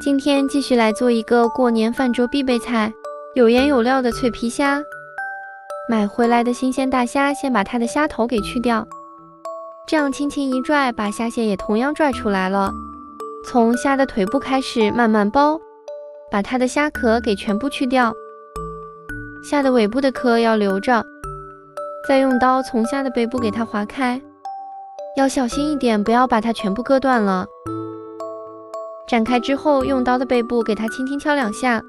今天继续来做一个过年饭桌必备菜，有颜有料的脆皮虾。买回来的新鲜大虾，先把它的虾头给去掉，这样轻轻一拽，把虾线也同样拽出来了。从虾的腿部开始慢慢剥，把它的虾壳给全部去掉，虾的尾部的壳要留着。再用刀从虾的背部给它划开，要小心一点，不要把它全部割断了。展开之后，用刀的背部给它轻轻敲2下。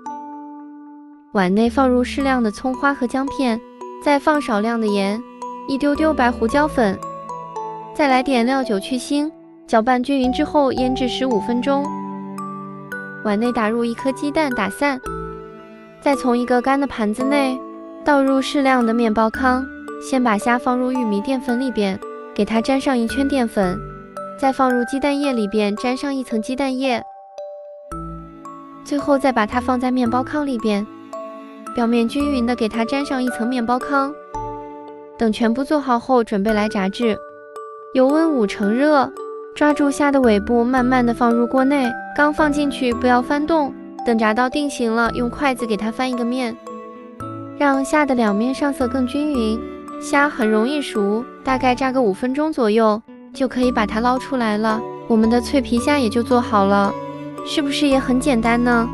碗内放入适量的葱花和姜片，再放少量的盐，一丢丢白胡椒粉，再来点料酒去腥，搅拌均匀之后腌制15分钟。碗内打入1颗鸡蛋，打散，再从一个干的盘子内倒入适量的面包糠，先把虾放入玉米淀粉里边，给它沾上1圈淀粉，再放入鸡蛋液里边，沾上1层鸡蛋液，最后再把它放在面包糠里边，表面均匀的给它沾上1层面包糠。等全部做好后，准备来炸制。油温5成热，抓住虾的尾部，慢慢的放入锅内，刚放进去不要翻动，等炸到定型了，用筷子给它翻一个面，让虾的2面上色更均匀。虾很容易熟，大概炸个5分钟左右，就可以把它捞出来了，我们的脆皮虾也就做好了，是不是也很简单呢？